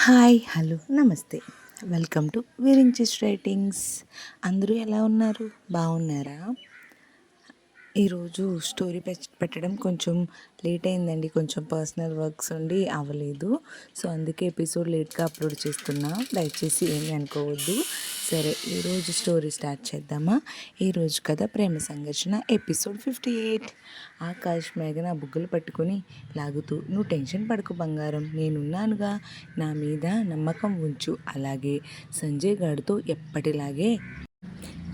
Hi hello నమస్తే. Welcome to Virinchi's writings. అందరూ ఎలా ఉన్నారు? బాగున్నారా? ఈరోజు స్టోరీ పెట్టడం కొంచెం లేట్ అయిందండి. కొంచెం పర్సనల్ వర్క్స్ ఉండి అవ్వలేదు. సో అందుకే ఎపిసోడ్ లేట్గా అప్లోడ్ చేస్తున్నా. దయచేసి ఏమీ అనుకోవద్దు. సరే, ఈరోజు స్టోరీ స్టార్ట్ చేద్దామా? ఈరోజు కథ ప్రేమ సంఘర్షణ ఎపిసోడ్ 58. ఆకాష్ మేఘన బుగ్గలు పట్టుకుని లాగుతూ, నువ్వు టెన్షన్ పడకు బంగారం, నేనున్నానుగా, నా మీద నమ్మకం ఉంచు. అలాగే సంజయ్ గారితో ఎప్పటిలాగే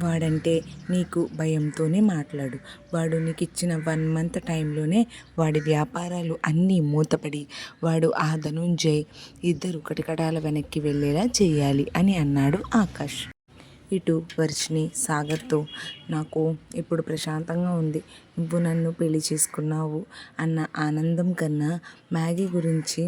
వాడంటే నీకు భయంతోనే మాట్లాడు. వాడు నీకు ఇచ్చిన 1 month టైంలోనే వాడి వ్యాపారాలు అన్నీ మూతపడి వాడు ఆ ధనుంజయ్ ఇద్దరు కటకటాల వెనక్కి వెళ్ళేలా చేయాలి అని అన్నాడు ఆకాష్. ఇటు వర్షిని సాగర్తో, నాకు ఇప్పుడు ప్రశాంతంగా ఉంది, నువ్వు నన్ను పెళ్లి చేసుకున్నావు అన్న ఆనందం కన్నా మ్యాగీ గురించి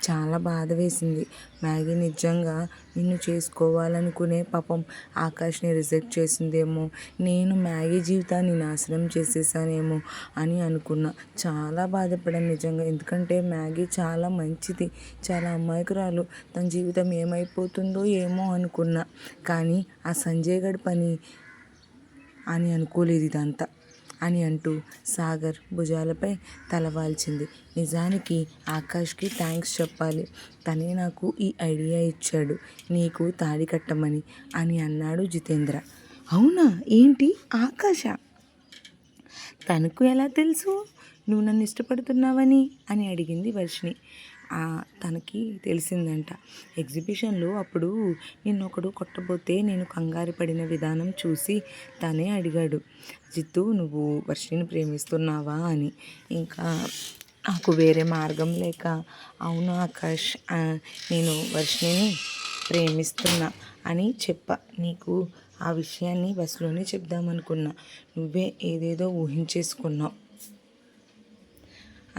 చాలా బాధ వేసింది. మ్యాగీ నిజంగా నిన్ను చేసుకోవాలనుకునే పాపం ఆకాష్ని రిజెక్ట్ చేసిందేమో, నేను మ్యాగీ జీవితాన్ని నాశనం చేసేసానేమో అని అనుకున్నా. చాలా బాధపడాను నిజంగా. ఎందుకంటే మ్యాగీ చాలా మంచిది, చాలా అమాయకురాలు. తన జీవితం ఏమైపోతుందో ఏమో అనుకున్నా. కానీ ఆ సంజయ్ గడి పని అని అనుకోలేదు ఇదంతా అని అంటూ సాగర్ భుజాలపై తలవాల్చింది. నిజానికి ఆకాష్కి థ్యాంక్స్ చెప్పాలి. తనే నాకు ఈ ఐడియా ఇచ్చాడు, నీకు తాళి కట్టమని అని అన్నాడు జితేంద్ర. అవునా? ఏంటి ఆకాశ? తనకు ఎలా తెలుసు నువ్వు నన్ను ఇష్టపడుతున్నావని అని అడిగింది వర్షిని. తనకి తెలిసిందంట. ఎగ్జిబిషన్లో అప్పుడు నిన్నొకడు కొట్టబోతే నేను కంగారు పడిన విధానం చూసి తనే అడిగాడు, జిత్తు నువ్వు వర్షిని ప్రేమిస్తున్నావా అని. ఇంకా నాకు వేరే మార్గం లేక, అవును ఆకాష్, నేను వర్షిని ప్రేమిస్తున్నా అని చెప్పా. నీకు ఆ విషయాన్ని బస్సులోనే చెప్దామనుకున్నా, నువ్వే ఏదేదో ఊహించేసుకున్నావు.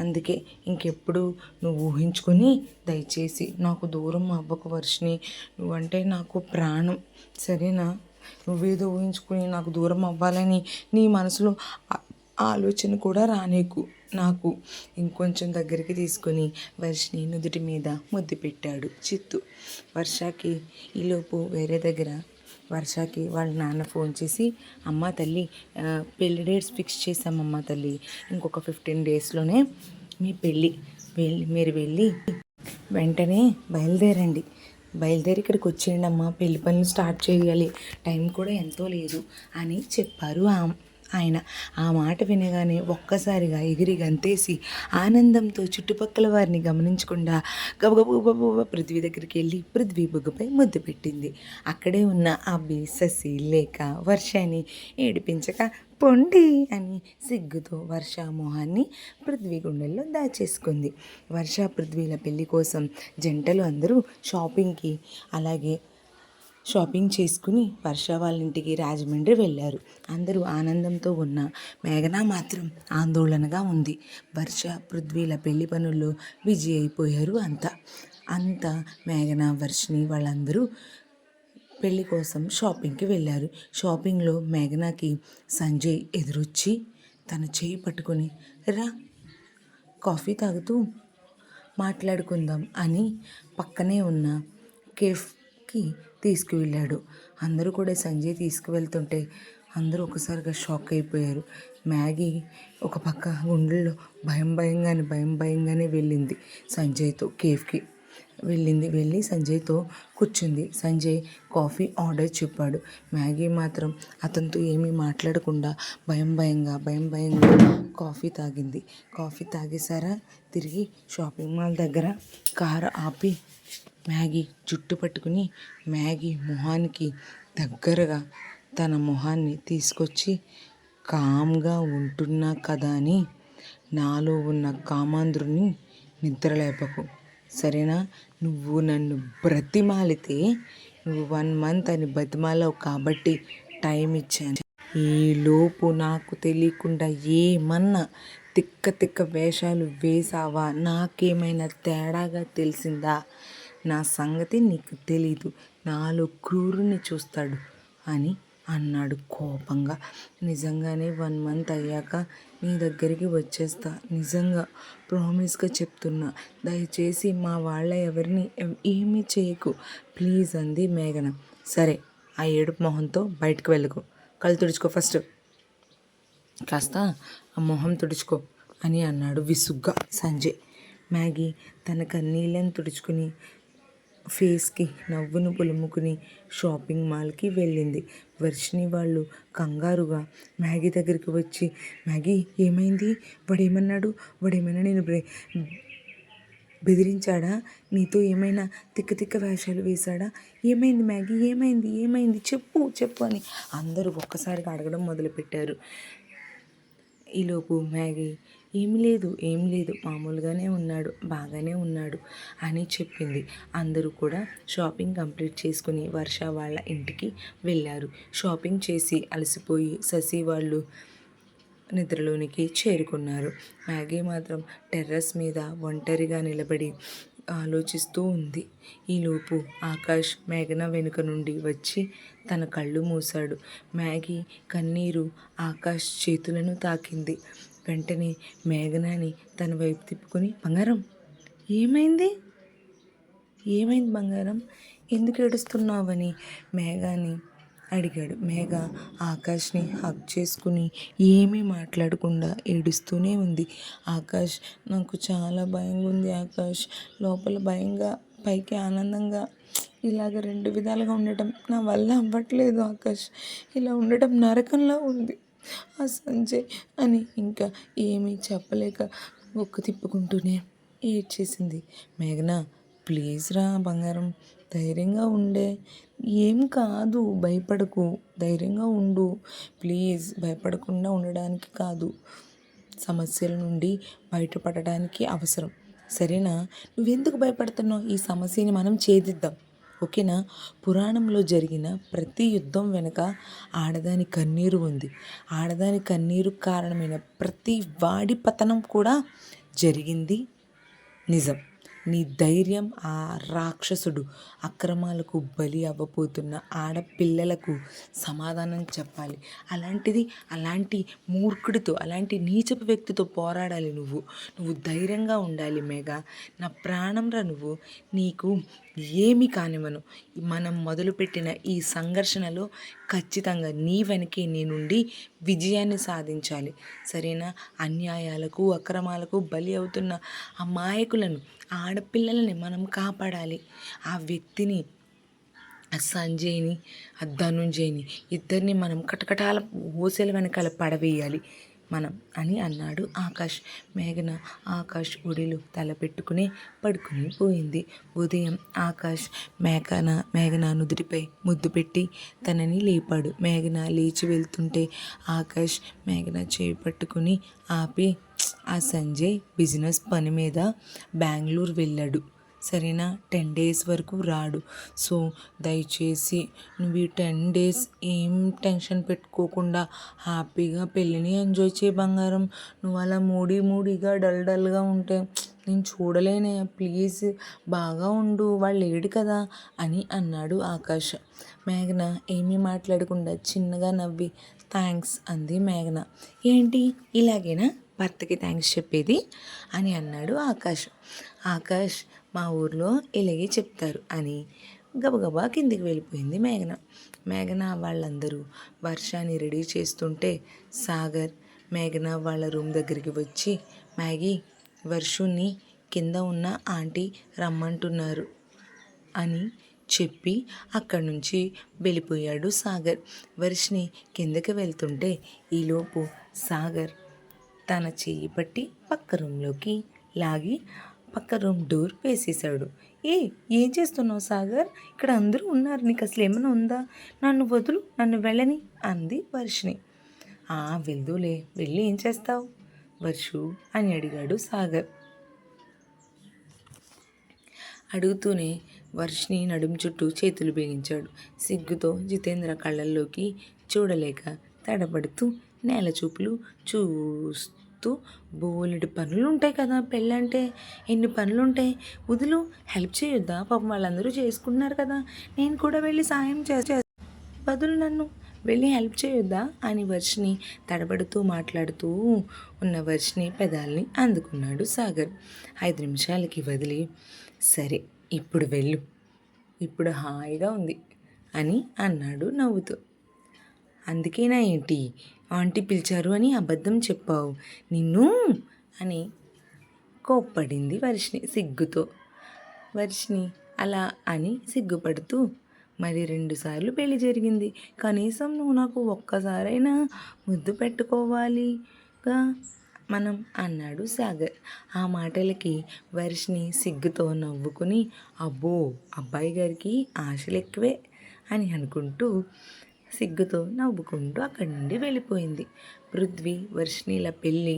అందుకే ఇంకెప్పుడు నువ్వు ఊహించుకొని దయచేసి నాకు దూరం అవ్వకు వర్షిని. నువ్వంటే నాకు ప్రాణం, సరేనా? నువ్వేదో ఊహించుకొని నాకు దూరం అవ్వాలని నీ మనసులో ఆలోచన కూడా రానీకు. నాకు ఇంకొంచెం దగ్గరికి తీసుకొని వర్షిని నుదుటి మీద ముద్దు పెట్టాడు చిత్తు. వర్షకి ఈలోపు వేరే దగ్గర వర్షకి వాళ్ళ నాన్న ఫోన్ చేసి, అమ్మ తల్లి, పెళ్లి డేట్స్ ఫిక్స్ చేసామమ్మ తల్లి, ఇంకొక 15 daysలోనే మీ పెళ్ళి, మీరు వెళ్ళి వెంటనే బయలుదేరి ఇక్కడికి వచ్చేయండి అమ్మ, పెళ్లి పనులు స్టార్ట్ చేయాలి, టైం కూడా ఎంతో లేదు అని చెప్పారు ఆయన. ఆ మాట వినగానే ఒక్కసారిగా ఎగిరి గంతేసి ఆనందంతో చుట్టుపక్కల వారిని గమనించకుండా గబగబ పృథ్వీ దగ్గరికి వెళ్ళి పృథ్వీ బుగ్గపై ముద్దు పెట్టింది. అక్కడే ఉన్న అబ్బి, శశి, లేక వర్షాన్ని ఏడిపించక పొండి అని సిగ్గుతో వర్ష మొహాన్ని పృథ్వీ గుండెల్లో దాచేసుకుంది. వర్ష పృథ్వీల పెళ్లి కోసం జంటలు అందరూ షాపింగ్ చేసుకుని వర్ష వాళ్ళ ఇంటికి రాజమండ్రి వెళ్ళారు. అందరూ ఆనందంతో ఉన్న మేఘన మాత్రం ఆందోళనగా ఉంది. వర్ష పృథ్వీల పెళ్లి పనుల్లో బిజీ అయిపోయారు అంతా మేఘన, వర్షిని వాళ్ళందరూ పెళ్లి కోసం షాపింగ్కి వెళ్ళారు. షాపింగ్లో మేఘనాకి సంజయ్ ఎదురొచ్చి తన చేయి పట్టుకొని, రా కాఫీ తాగుతూ మాట్లాడుకుందాం అని పక్కనే ఉన్న కేఫ్కి తీసుకువెళ్ళాడు. అందరూ కూడా సంజయ్ తీసుకువెళ్తుంటే అందరూ ఒకసారిగా షాక్ అయిపోయారు. మ్యాగీ ఒక పక్క గుండెల్లో భయంగానే వెళ్ళింది సంజయ్తో కేఫ్కి. వెళ్ళి సంజయ్తో కూర్చుంది. సంజయ్ కాఫీ ఆర్డర్ చెప్పాడు. మ్యాగీ మాత్రం అతనితో ఏమీ మాట్లాడకుండా భయంగా కాఫీ తాగింది. కాఫీ తాగేసారా తిరిగి షాపింగ్ మాల్ దగ్గర కారు ఆపి మ్యాగీ జుట్టు పట్టుకుని మ్యాగీ మొహానికి దగ్గరగా తన మొహాన్ని తీసుకొచ్చి, కామ్గా ఉంటున్నా కదా అని నాలో ఉన్న కామాంధ్రుని నిద్రలేపకు, సరేనా? నువ్వు నన్ను బ్రతిమాలితే, నువ్వు 1 month అని బతిమాలావు కాబట్టి టైం ఇచ్చాను. ఈలోపు నాకు తెలియకుండా ఏమన్నా తిక్క వేషాలు వేసావా, నాకేమైనా తేడాగా తెలిసిందా, నా సంగతి నీకు తెలీదు, నాలో క్రూరుని చూస్తాడు అని అన్నాడు కోపంగా. నిజంగానే 1 month అయ్యాక నీ దగ్గరికి వచ్చేస్తా, నిజంగా ప్రామిస్గా చెప్తున్నా. దయచేసి మా వాళ్ళ ఎవరిని ఏమీ చేయకు ప్లీజ్ అంది మేఘన. సరే, ఆ ఏడుపు మొహంతో బయటకు వెళ్ళకు, కళ్ళు తుడుచుకో ఫస్ట్, కాస్త ఆ మొహం తుడుచుకో అని అన్నాడు విసుగ్గా సంజయ్. మ్యాగీ తన కన్నీళ్ళని తుడుచుకుని ఫేస్కి నవ్వును పులుముకుని షాపింగ్ మాల్కి వెళ్ళింది. వర్షిని వాళ్ళు కంగారుగా మ్యాగీ దగ్గరికి వచ్చి, మ్యాగీ ఏమైంది, వాడేమైనా నేను బెదిరించాడా, నీతో ఏమైనా తిక్క తిక్క వేషాలు వేశాడా, ఏమైంది మ్యాగీ, ఏమైంది చెప్పు అని అందరూ ఒక్కసారిగా అడగడం మొదలుపెట్టారు. ఈలోపు మ్యాగీ ఏమి లేదు బాగానే ఉన్నాడు అని చెప్పింది. అందరూ కూడా షాపింగ్ కంప్లీట్ చేసుకుని వర్ష వాళ్ళ ఇంటికి వెళ్ళారు. షాపింగ్ చేసి అలసిపోయి శశి వాళ్ళు నిద్రలోనికి చేరుకున్నారు. మ్యాగీ మాత్రం టెర్రస్ మీద ఒంటరిగా నిలబడి ఆలోచిస్తూ ఉంది. ఈలోపు ఆకాష్ మేఘన వెనుక నుండి వచ్చి తన కళ్ళు మూశాడు. మ్యాగీ కన్నీరు ఆకాష్ చేతులను తాకింది. వెంటనే మేఘనాని తన వైపు తిప్పుకొని, బంగారం ఏమైంది బంగారం, ఎందుకు ఏడుస్తున్నావని మేఘాని అడిగాడు. మేఘ ఆకాష్ని హగ్ చేసుకుని ఏమీ మాట్లాడకుండా ఏడుస్తూనే ఉంది. ఆకాష్, నాకు చాలా భయంగా ఉంది ఆకాష్, లోపల భయంగా పైకి ఆనందంగా, ఇలాగ రెండు విధాలుగా ఉండటం నా వల్ల అవ్వట్లేదు ఆకాష్, ఇలా ఉండటం నరకంలా ఉంది ఆ సంజయ్ అని ఇంకా ఏమీ చెప్పలేక ఒక్క తిప్పుకుంటూనే ఏడ్చేసింది. మేఘన, ప్లీజ్ రా బంగారం, ధైర్యంగా ఉండే, ఏం కాదు, భయపడకు, ధైర్యంగా ఉండు ప్లీజ్, భయపడకుండా ఉండడానికి కాదు, సమస్యల నుండి బయటపడడానికి అవసరం, సరేనా? నువ్వెందుకు భయపడుతున్నావు, ఈ సమస్యని మనం ఛేదిద్దాం, ఓకేనా? పురాణంలో జరిగిన ప్రతి యుద్ధం వెనుక ఆడదాని కన్నీరు ఉంది. ఆడదాని కన్నీరు కారణమైన ప్రతి వాడి పతనం కూడా జరిగింది నిజం. నీ ధైర్యం ఆ రాక్షసుడు అక్రమాలకు బలి అవ్వబోతున్న ఆడపిల్లలకు సమాధానం చెప్పాలి. అలాంటి మూర్ఖుడితో, అలాంటి నీచపు వ్యక్తితో పోరాడాలి. నువ్వు ధైర్యంగా ఉండాలి మేఘ, నా ప్రాణంరా నువ్వు, నీకు ఏమీ కానివ్వను. మనం మొదలుపెట్టిన ఈ సంఘర్షణలో ఖచ్చితంగా నీ వెనకే నేనుండి విజయాన్ని సాధించాలి, సరేనా? అన్యాయాలకు అక్రమాలకు బలి అవుతున్న అమాయకులను, ఆడపిల్లలని మనం కాపాడాలి. ఆ వ్యక్తిని, ఆ సంజయ్ని, ఆ ధనుంజయ్ని ఇద్దరిని మనం కటకటాల ఊసెల వెనకాల పడవేయాలి మనం అని అన్నాడు ఆకాష్. మేఘన ఆకాష్ ఒడిలో తల పెట్టుకుని పడుకుని పోయింది. ఉదయం ఆకాష్ మేఘన నుదుటిపై ముద్దు పెట్టి తనని లేపాడు. మేఘన లేచి వెళ్తుంటే ఆకాష్ మేఘన చేయి పట్టుకుని ఆపి, ఆ సంజయ్ బిజినెస్ పని మీద బెంగళూరు వెళ్ళాడు, సరేనా? 10 days వరకు రాడు. సో దయచేసి నువ్వు ఈ 10 days ఏం టెన్షన్ పెట్టుకోకుండా హ్యాపీగా పెళ్ళిని ఎంజాయ్ చేయి బంగారం. నువ్వు అలా మూడీగా డల్గా ఉంటే నేను చూడలేనే, ప్లీజ్ బాగా ఉండు, వాళ్ళు లేడు కదా అని అన్నాడు ఆకాష్. మేఘన ఏమీ మాట్లాడకుండా చిన్నగా నవ్వి థ్యాంక్స్ అంది. మేఘన, ఏంటి ఇలాగేనా భర్తకి థ్యాంక్స్ చెప్పేది అని అన్నాడు ఆకాష్. ఆకాష్, మా ఊర్లో ఇలాగే చెప్తారు అని గబగబా కిందికి వెళ్ళిపోయింది మేఘన వాళ్ళందరూ వర్షాన్ని రెడీ చేస్తుంటే సాగర్ మేఘన వాళ్ళ రూమ్ దగ్గరికి వచ్చి, మ్యాగీ, వర్షుని కింద ఉన్న ఆంటీ రమ్మంటున్నారు అని చెప్పి అక్కడి నుంచి వెళ్ళిపోయాడు సాగర్. వర్షిని కిందకి వెళ్తుంటే ఈలోపు సాగర్ తన చెయ్యి పట్టి పక్క రూమ్లోకి లాగి పక్క రూమ్ డోర్ వేసేసాడు. ఏం చేస్తున్నావు సాగర్, ఇక్కడ అందరూ ఉన్నారు, నీకు అసలు ఏమైనా ఉందా, నన్ను వదులు, నన్ను వెళ్ళని అంది వర్షిని. వెళ్దులే, వెళ్ళి ఏం చేస్తావు వర్షు అని అడిగాడు సాగర్. అడుగుతూనే వర్షిని నడుము చుట్టూ చేతులు బిగించాడు. సిగ్గుతో జితేంద్ర కళ్ళల్లోకి చూడలేక తడబడుతూ నేల చూపులు చూస్తూ, బోలెడు పనులు ఉంటాయి కదా పెళ్ళంటే, ఎన్ని పనులు ఉంటాయి, వదులు, హెల్ప్ చేయొద్దా, పాపం వాళ్ళందరూ చేసుకుంటున్నారు కదా, నేను కూడా వెళ్ళి సాయం బదులు నన్ను వెళ్ళి హెల్ప్ చేయొద్దా అని వర్షిని తడబడుతూ మాట్లాడుతూ ఉన్న వర్షిని పెదాల్ని అందుకున్నాడు సాగర్. 5 నిమిషాలకి వదిలి, సరే ఇప్పుడు వెళ్ళు, ఇప్పుడు హాయిగా ఉంది అని అన్నాడు నవ్వుతూ. అందుకేనా ఏంటి ఆంటీ పిలిచారు అని అబద్ధం చెప్పావు? నిన్ను అని కోప్పడింది వర్షిని సిగ్గుతో. వర్షిని అలా అని సిగ్గుపడుతూ, మరి 2 సార్లు పెళ్లి జరిగింది, కనీసం నువ్వు నాకు ఒక్కసారైనా ముద్దు పెట్టుకోవాలిగా మనం అన్నాడు సాగర్. ఆ మాటలకి వర్షిని సిగ్గుతో నవ్వుకుని, అబ్బో అబ్బాయి గారికి ఆశలు ఎక్కువే అని అనుకుంటూ సిగ్గుతో నవ్వుకుంటూ అక్కడి నుండి వెళ్ళిపోయింది. పృథ్వీ వర్షిణిల పెళ్ళి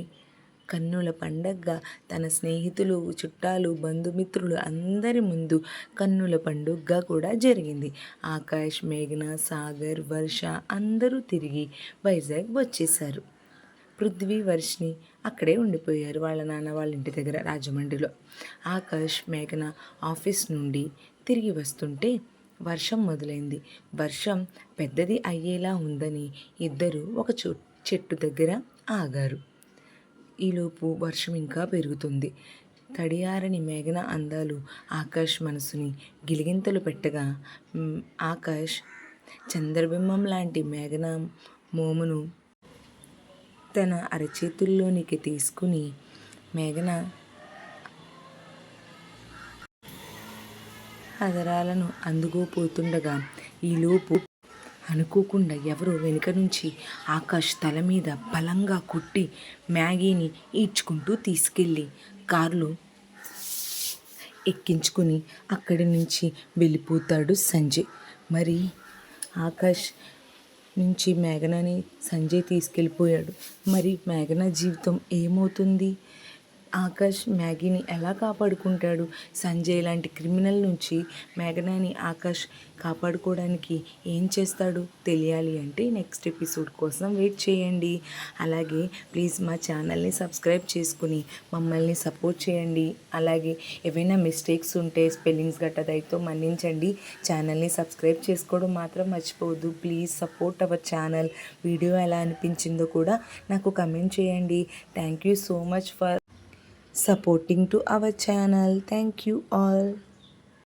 కన్నుల పండగగా తన స్నేహితులు, చుట్టాలు, బంధుమిత్రులు అందరి ముందు కన్నుల పండుగగా కూడా జరిగింది. ఆకాష్, మేఘన, సాగర్, వర్ష అందరూ తిరిగి వైజాగ్ వచ్చేశారు. పృథ్వీ, వర్షిని అక్కడే ఉండిపోయారు వాళ్ళ నాన్న వాళ్ళ ఇంటి దగ్గర రాజమండ్రిలో. ఆకాష్, మేఘన ఆఫీస్ నుండి తిరిగి వస్తుంటే వర్షం మొదలైంది. వర్షం పెద్దది అయ్యేలా ఉందని ఇద్దరు ఒక చెట్టు దగ్గర ఆగారు. ఈలోపు వర్షం ఇంకా పెరుగుతుంది. తడియారని మేఘన అందాలు ఆకాష్ మనసుని గిలిగింతలు పెట్టగా ఆకాష్ చంద్రబింబం లాంటి మేఘన మోమును తన అరచేతుల్లోనికి తీసుకుని మేఘన అదరాలను అందుకోపోతుండగా ఈలోపు అనుకోకుండా ఎవరో వెనుక నుంచి ఆకాష్ తల మీద బలంగా కొట్టి మ్యాగీని ఈడ్చుకుంటూ తీసుకెళ్ళి కారులో ఎక్కించుకుని అక్కడి నుంచి వెళ్ళిపోతాడు సంజయ్. మరి ఆకాష్ నుంచి మేఘనని సంజయ్ తీసుకెళ్ళిపోయాడు. మరి మేఘన జీవితం ఏమవుతుంది? ఆకాష్ మ్యాగీని ఎలా కాపాడుకుంటాడు? సంజయ్ లాంటి క్రిమినల్ నుంచి మేఘనాని ఆకాష్ కాపాడుకోవడానికి ఏం చేస్తాడు? తెలియాలి అంటే నెక్స్ట్ ఎపిసోడ్ కోసం వెయిట్ చేయండి. అలాగే ప్లీజ్ మా ఛానల్ని సబ్స్క్రైబ్ చేసుకుని మమ్మల్ని సపోర్ట్ చేయండి. అలాగే ఏవైనా మిస్టేక్స్ ఉంటే స్పెల్లింగ్స్ గట్రా దయతో మన్నించండి. ఛానల్ని సబ్స్క్రైబ్ చేసుకోవడం మాత్రం మర్చిపోవద్దు. Please support our channel. Video ఎలా అనిపించిందో కూడా నాకు కమెంట్ చేయండి. Thank you so much for supporting to our channel. Thank you all.